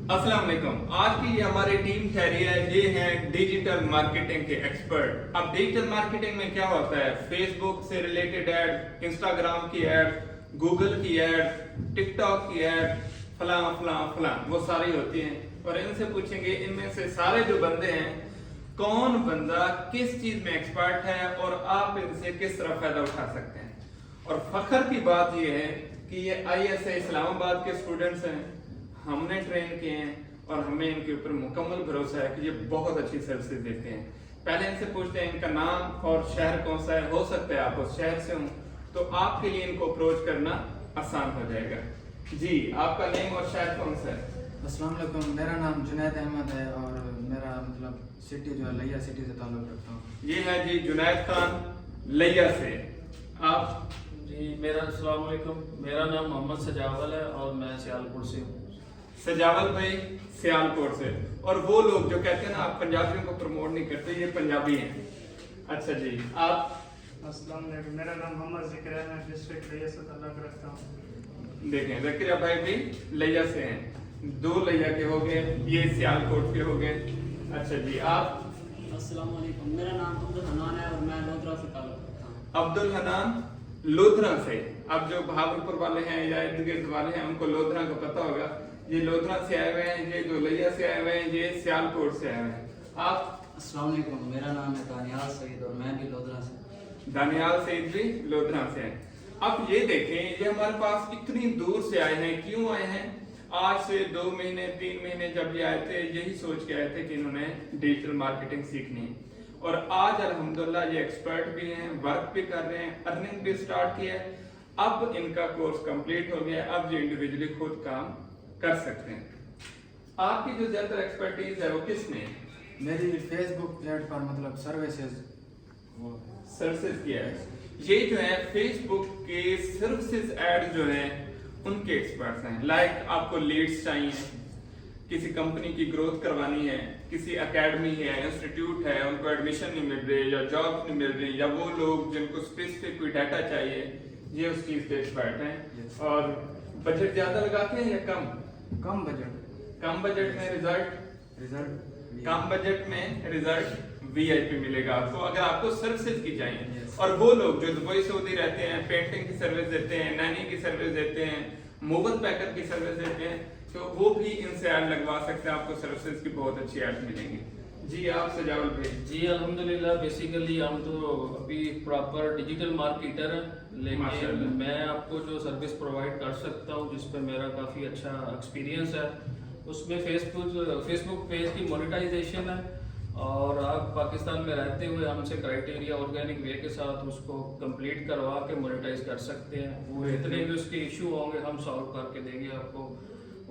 अस्सलाम वालेकुम। आज की ये हमारी टीम ठहरी है, ये हैं डिजिटल मार्केटिंग के एक्सपर्ट। अब डिजिटल मार्केटिंग में क्या होता है, फेसबुक से रिलेटेड ऐड, इंस्टाग्राम की ऐड, गूगल की ऐड, टिकटॉक की ऐड, फलां फलां फलां वो सारी होती हैं। और इनसे पूछेंगे इनमें से सारे जो बंदे हैं कौन बंदा किस चीज में एक्सपर्ट है और आप इनसे किस तरह फायदा उठा सकते हैं। और फख्र की बात ये है कि ये ISA इस्लामाबाद के स्टूडेंट्स हैं, हमने ट्रेन किए हैं और हमें इनके ऊपर मुकम्मल भरोसा है कि ये बहुत अच्छी सर्विसेज देते हैं। पहले इनसे पूछते हैं इनका नाम और शहर कौन सा है। हो सकता है आप उस शहर से हों तो आपके लिए इनको अप्रोच करना आसान हो जाएगा। जी, आपका नेम और शहर कौन सा है? अस्सलाम वालेकुम, मेरा नाम जुनैद अहमद है और मेरा सिटी जो है लिया सिटी से ताल्लुक़ रखता हूँ। ये है जी जुनैद खान लिया से। आप? जी मेरा अस्सलाम वालेकुम, मेरा नाम मोहम्मद सजावल है और मैं सियालकोट से हूँ। सजावल भाई सियालकोट से। और वो लोग जो कहते हैं ना आप पंजाबियों को प्रमोट नहीं करते, ये पंजाबी हैं। अच्छा जी, आप? अस्सलाम वालेकुम, मेरा नाम मोहम्मद ज़िक्र है, मैं डिस्ट्रिक्ट लिया से ताल्लुक़ रखता हूँ। देखें ज़किया भाई भी लिया से हैं, दो लिया के हो गए, ये सियालकोट के हो गए। अच्छा जी, आप? अस्सलाम वालेकुम, मेरा नाम अब्दुल हनान है और मैं लोधरा से ताल्लुक़ रखता हूँ। अब्दुल हनान लोधरा से। अब जो भागलपुर वाले हैं या इर्द गिर्द वाले हैं उनको लोधरा का पता होगा। ये लोधरा से आए हुए हैं, ये दोलैया से आए हुए हैं, ये सियालकोट से आए हुए हैं। आप? अस्सलाम वालेकुम, मेरा नाम है दानियाल सईद और मैं भी लोधरा से। दानियाल सईद भी लोधरा से हैं। अब ये देखें, ये हमारे पास इतनी दूर से आए हैं, क्यों आए हैं? आज से 2 महीने 3 महीने जब ये आए थे यही सोच के आए थे कि इन्होंने डिजिटल मार्केटिंग सीखनी है। और आज अल्हम्दुलिल्लाह ये एक्सपर्ट भी हैं, वर्क भी कर रहे हैं, अर्निंग भी स्टार्ट किया है। अब इनका कोर्स कंप्लीट हो गया, अब ये इंडिविजुअली खुद काम कर सकते हैं। आपकी जो ज्यादातर एक्सपर्टीज है वो किस में है? मेरी फेसबुक ऐड पर सर्विसेज वो सर्विसेज की है। ये जो है फेसबुक के सर्विसेज ऐड जो है उनके एक्सपर्ट्स हैं। लाइक आपको लीड्स चाहिए, किसी कंपनी की ग्रोथ करवानी है, किसी एकेडमी है, इंस्टीट्यूट है, उनको एडमिशन नहीं मिल रही या जॉब नहीं मिल रही, या वो लोग जिनको स्पेसिफिक कोई डाटा चाहिए, ये उस चीज के एक्सपर्ट हैं। और बजट ज्यादा लगाते हैं या कम? कम बजट कम बजट में रिजल्ट, कम बजट में रिजल्ट VIP मिलेगा आपको अगर आपको सर्विसेज की चाहिए। और वो लोग जो दुबई सऊदी रहते हैं, पेंटिंग की सर्विस देते हैं, नैनी की सर्विस देते हैं, मोबाइल पैकर की सर्विस देते हैं, तो वो भी इनसे ऐड लगवा सकते हैं, आपको सर्विसेज की बहुत अच्छी ऐड मिलेंगी। जी, आप सजावल भाई? जी अल्हम्दुलिल्लाह, बेसिकली हम तो अभी प्रॉपर डिजिटल मार्केटर हैं, लेकिन माशाल्लाह। मैं आपको जो सर्विस प्रोवाइड कर सकता हूँ जिस पे मेरा काफ़ी अच्छा एक्सपीरियंस है, उसमें फेसबुक पेज की मोनेटाइजेशन है। और आप पाकिस्तान में रहते हुए हमसे क्राइटेरिया ऑर्गेनिक वे के साथ उसको कंप्लीट करवा के मोनेटाइज कर सकते हैं। वो जितने भी उसके इशू होंगे हम सॉल्व करके देंगे आपको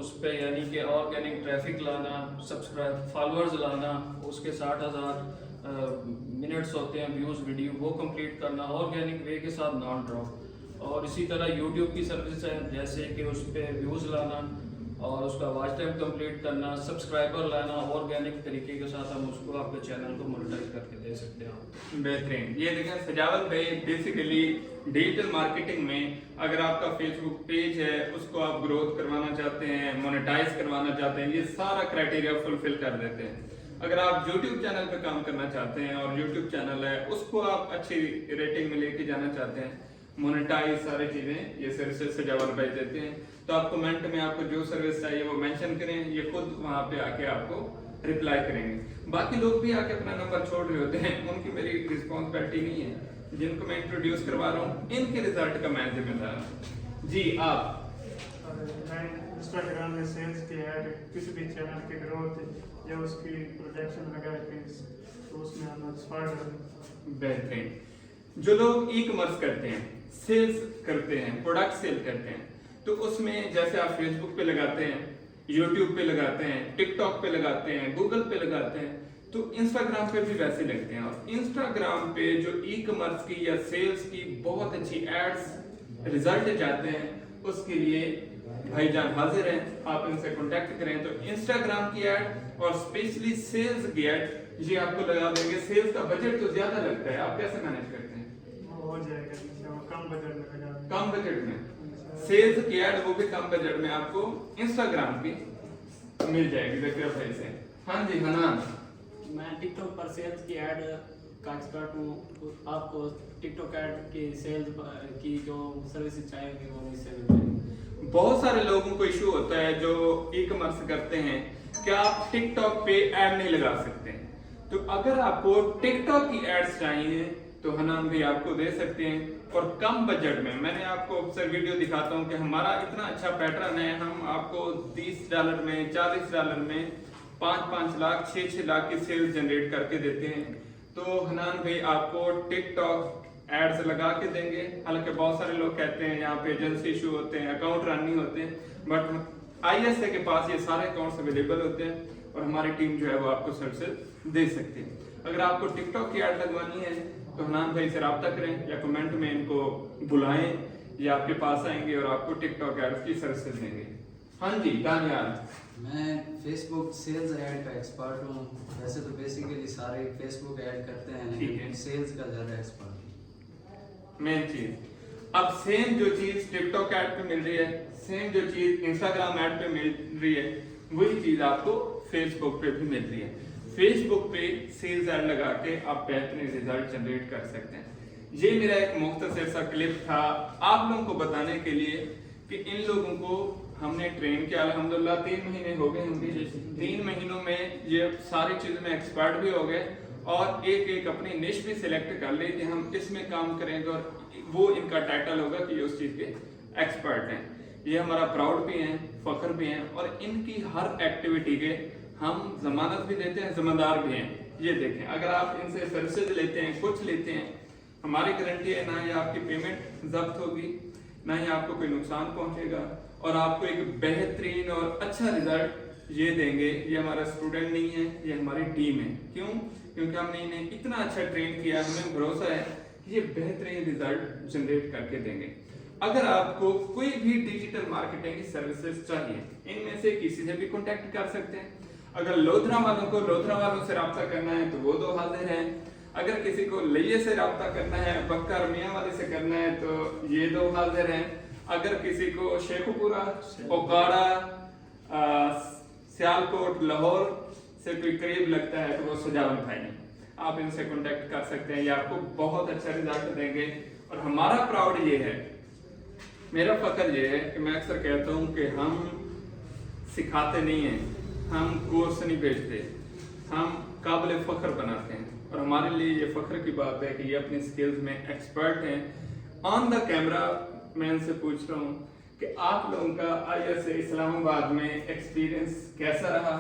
उस पे, यानी कि ऑर्गेनिक ट्रैफिक लाना, सब्सक्राइब फॉलोअर्स लाना, उसके 60,000 मिनट्स होते हैं व्यूज़ वीडियो, वो कंप्लीट करना ऑर्गेनिक वे के साथ नॉन ड्रॉप। और इसी तरह यूट्यूब की सर्विस है, जैसे कि उस पर व्यूज़ लाना और उसका वॉच टाइम कंप्लीट करना, सब्सक्राइबर लाना, ऑर्गेनिक तरीके के साथ हम उसको आपके चैनल को मोनेटाइज करके दे सकते हैं। बेहतरीन। ये देखें सजावल भाई बेसिकली डिजिटल मार्केटिंग में अगर आपका फेसबुक पेज है उसको आप ग्रोथ करवाना चाहते हैं, मोनेटाइज करवाना चाहते हैं, ये सारा क्राइटेरिया फुलफिल कर देते हैं। अगर आप YouTube चैनल पे काम करना चाहते हैं और YouTube चैनल है उसको आप अच्छी रेटिंग में लेके जाना चाहते हैं, मोनेटाइज सारी चीजें ये सर्विसेज सजावल भाई देते हैं। तो आप कमेंट में आपको जो सर्विस चाहिए वो मेंशन करें, ये खुद वहां पे आके आपको रिप्लाई करेंगे। बाकी लोग भी आके अपना नंबर छोड़ रहे होते हैं, उनकी मेरी रिस्पॉन्सिबिलिटी नहीं है। जिनको मैं इंट्रोड्यूस करवा रहा हूँ इनके रिजल्ट का मैं जिम्मेदार हूँ। जी, आप? मैं इंस्टाग्राम में सेल्स की ऐड, किसी भी चैनल की ग्रोथ या उसकी प्रोडक्शन वगैरह की, तो उसमें हम एक्सपर्ट हैं। बेहतरीन। जो लोग ई कॉमर्स करते हैं, सेल्स करते हैं, प्रोडक्ट सेल करते हैं, तो उसमें जैसे आप फेसबुक पे लगाते हैं, यूट्यूब पे लगाते हैं, टिकटॉक पे लगाते हैं, गूगल पे लगाते हैं, तो इंस्टाग्राम पे भी वैसे लगते हैं। और इंस्टाग्राम पे जो ई कॉमर्स की या सेल्स की बहुत अच्छी एड्स रिजल्ट जाते हैं, उसके लिए भाईजान हाजिर हैं, आप इनसे कांटेक्ट करें। तो इंस्टाग्राम की ऐड और स्पेशली सेल्स की ऐड ये आपको लगा देंगे। सेल्स का बजट तो ज्यादा लगता है, आप कैसे मैनेज करते हैं? वो हो जाएगा, कम बजट में लगा देंगे। कम बजट में सेल्स की ऐड, वो भी कम बजट में आपको इंस्टाग्राम की मिल जाएगी जकीर भाई से। हाँ जी हनान, मैं टिकटॉक पर सेल्स की ऐड का एक्सपर्ट हूँ। आपको टिकटॉक ऐड की सेल्स की जो सर्विसेज चाहिए वो मुझसे मिल जाएगी। बहुत सारे लोगों को इशू होता है जो ई कॉमर्स करते हैं कि आप टिकटॉक पे ऐड नहीं लगा सकते। तो अगर आपको टिकटॉक की एड्स चाहिए तो हनान भी आपको दे सकते हैं और कम बजट में। मैंने आपको अक्सर वीडियो दिखाता हूँ कि हमारा इतना अच्छा पैटर्न है, हम आपको $30 में, $40 में 5-5 लाख 6-6 लाख की सेल जनरेट करके देते हैं। तो हनान भाई आपको टिकटॉक एड्स लगा के देंगे। हालांकि बहुत सारे लोग कहते हैं यहाँ पे एजेंसी इशू होते हैं, अकाउंट रन नहीं होते, बट ISA के पास ये सारे अकाउंट्स अवेलेबल होते हैं और हमारी टीम जो है वो आपको सर्विसेज दे सकती है। अगर आपको टिकटॉक की ऐड लगवानी है तो हनान भाई से रब्ता करें या कमेंट में इनको बुलाएं, या आपके पास आएंगे और आपको टिकटॉक एड्स की सर्विसेज देंगे। हाँ जी दानियाल, मैं फेसबुक सेल्स ऐड का एक्सपर्ट हूँ। वैसे तो बेसिकली सारे फेसबुक ऐड करते हैं, ठीक है। लेकिन सेल्स का ज़्यादा एक्सपर्ट हूँ। मेन चीज। अब सेम जो चीज टिकटॉक ऐड पे मिल रही है, सेम जो चीज इंस्टाग्राम ऐड पे मिल रही है, वही चीज आपको फेसबुक पे भी मिल रही है। फेसबुक पे सेल्स ऐड लगा के आप बेहतरीन रिजल्ट जनरेट कर सकते हैं। ये मेरा एक मुख्तसर सा क्लिप था आप लोगों को बताने के लिए कि इन लोगों को हमने ट्रेन किया। अल्हम्दुलिल्लाह 3 महीने हो गए होंगे। 3 महीनों में ये सारी चीजों में एक्सपर्ट भी हो गए और एक एक अपनी निश भी सिलेक्ट कर ली कि हम इसमें काम करेंगे और वो इनका टाइटल होगा कि ये उस चीज के एक्सपर्ट हैं। ये हमारा प्राउड भी हैं, फख्र भी हैं और इनकी हर एक्टिविटी के हम जमानत भी देते हैं, जिम्मेदार भी हैं। ये देखें, अगर आप इनसे सर्विसेज लेते हैं, कुछ लेते हैं, हमारी गारंटी है ना ही आपकी पेमेंट जब्त होगी, ना ही आपको कोई नुकसान पहुंचेगा और आपको एक बेहतरीन और अच्छा रिजल्ट ये देंगे। ये हमारा स्टूडेंट नहीं है, ये हमारी टीम है। क्यों? क्योंकि हमने इन्हें इतना अच्छा ट्रेन किया, हमें भरोसा है कि ये बेहतरीन रिजल्ट जनरेट करके देंगे। अगर आपको कोई भी डिजिटल मार्केटिंग की सर्विसेज चाहिए, इनमें से किसी से भी कांटेक्ट कर सकते हैं। अगर लोधरा वालों को लोधरा वालों से रब्ता करना है तो वो 2 हाजिर हैं। अगर किसी को लइये से रब्ता करना है, बक्कर मियाँ वाले से करना है तो ये 2 हाजिर हैं। अगर किसी को शेखुपुरा, ओकाड़ा, सियालकोट, लाहौर से कोई करीब लगता है तो वो सजावल भाई हैं, आप इनसे कांटेक्ट कर सकते हैं। ये आपको बहुत अच्छा रिजल्ट देंगे और हमारा प्राउड ये है, मेरा फख्र ये है कि मैं अक्सर कहता हूँ कि हम सिखाते नहीं हैं, हम कोर्स नहीं भेजते, हम काबिल फख्र बनाते हैं और हमारे लिए ये फख्र की बात है कि ये अपनी स्किल्स में एक्सपर्ट हैं। ऑन द कैमरा मैं इनसे पूछ रहा हूँ कि आप लोगों का ISA इस्लामाबाद में एक्सपीरियंस कैसा रहा?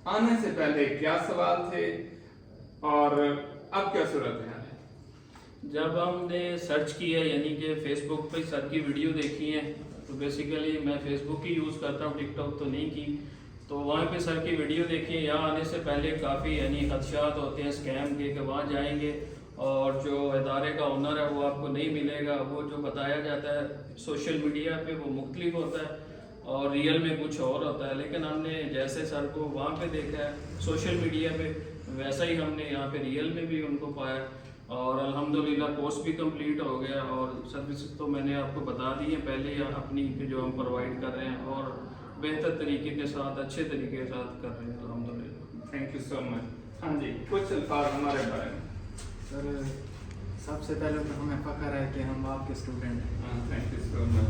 आने से पहले क्या सवाल थे और अब क्या सूरत है? जब हमने सर्च किया, यानी कि फेसबुक पे सर की वीडियो देखी है, तो बेसिकली मैं फेसबुक ही यूज़ करता हूँ, टिकटॉक तो नहीं की। तो वहाँ पे सर की वीडियो देखी है। यहाँ आने से पहले काफ़ी यानी खदशात होते हैं स्कैम के, कि वहाँ जाएंगे और जो इदारे का ओनर है वो आपको नहीं मिलेगा, वो जो बताया जाता है सोशल मीडिया पे वो मुख्तलिफ होता है और रियल में कुछ और होता है। लेकिन हमने जैसे सर को वहाँ पे देखा है सोशल मीडिया पे, वैसा ही हमने यहाँ पे रियल में भी उनको पाया और अल्हम्दुलिल्लाह कोर्स भी कंप्लीट हो गया और सर्विसेज तो मैंने आपको बता दी है पहले ही अपनी कि जो हम प्रोवाइड कर रहे हैं और बेहतर तरीके के साथ, अच्छे तरीके के साथ कर रहे हैं अल्हम्दुलिल्लाह। Thank you so much. हाँ जी, कुछ अल्फाज हमारे बारे में। सर सबसे पहले तो हमें फख्र है कि हम आपके स्टूडेंट हैं। Thank you so much.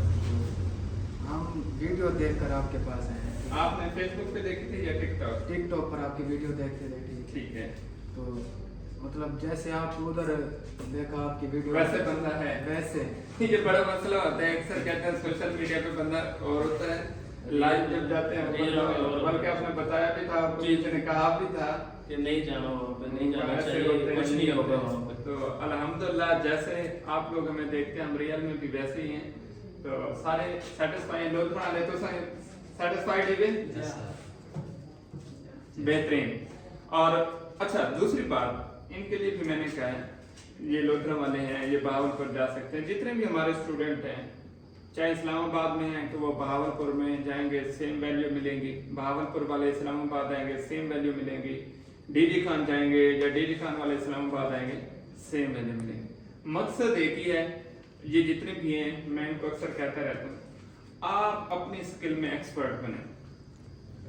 हम वीडियो देखकर आपके पास आए हैं। आपने फेसबुक पे देखी थी या टिकटॉक? टिकटॉक पर आपकी वीडियो देखते देखी। ठीक है, तो मतलब जैसे आप उधर देखा आपकी वीडियो वैसे बंदा है वैसे ये बड़ा मसला होता है। अक्सर कहते हैं सोशल मीडिया पे बंदा और होता है, लाइव जब जाते हैं बंदा और, बल्कि आपने बताया भी था, आपको किसी ने कहा भी था कि नहीं जाना वहाँ पे, नहीं जाना ऐसे चाहिए, होते हैं, कुछ नहीं होगा वहाँ पे। तो अल्हम्दुलिल्लाह जैसे आप लोग हमें देखते हैं, हम रियल में भी वैसे ही हैं। तो सारे सेटिस्फाई हैं, लोग बना ले तो सेटिस्फाइड ही बेहतरीन। और अच्छा दूसरी बात, इनके लिए भी मैंने कहा है, ये लोधरा वाले हैं, ये बहावलपुर जा सकते हैं। जितने भी हमारे स्टूडेंट हैं, चाहे इस्लामाबाद में हैं तो वो बहावलपुर में जाएंगे, सेम वैल्यू मिलेंगी। बहावलपुर वाले इस्लामाबाद आएंगे, सेम वैल्यू मिलेंगी। डीडी खान जाएंगे या डीडी खान वाले इस्लामाबाद आएंगे, सेम वैल्यू मिलेंगी। मकसद एक ही है, ये जितने भी हैं मैं इनको अक्सर कहता रहता हूँ, आप अपनी स्किल में एक्सपर्ट बने।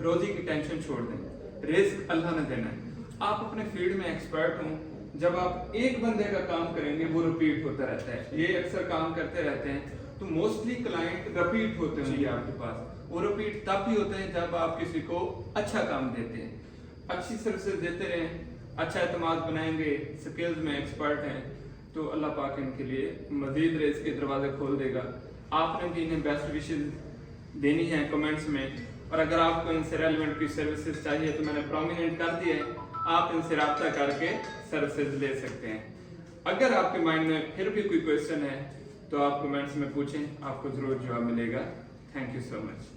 रोजी की टेंशन छोड़ दें, रिस्क अल्लाह ने देना है। आप अपने फील्ड में एक्सपर्ट हों, जब आप एक बंदे का काम करेंगे वो रिपीट होता रहता है, ये अक्सर काम करते रहते हैं, तो मोस्टली क्लाइंट रिपीट होते होंगे आपके पास। वो रिपीट तब भी होते हैं जब आप किसी को अच्छा काम देते हैं, अच्छी सर्विसेज देते रहें, अच्छा एतमाद बनाएंगे, स्किल्स में एक्सपर्ट हैं, तो अल्लाह पाक इनके लिए मजीद रिस्क के दरवाजे खोल देगा। आपने भी इन्हें बेस्ट विशेस देनी है कमेंट्स में, और अगर आपको इनसे रेलिवेंट की सर्विसेज चाहिए तो मैंने प्रोमिनेंट कर दिया है, आप इनसे रब्ता करके सर्विसेज ले सकते हैं। अगर आपके माइंड में फिर भी कोई क्वेश्चन है तो आप कमेंट्स में पूछें, आपको जरूर जवाब मिलेगा। Thank you so much.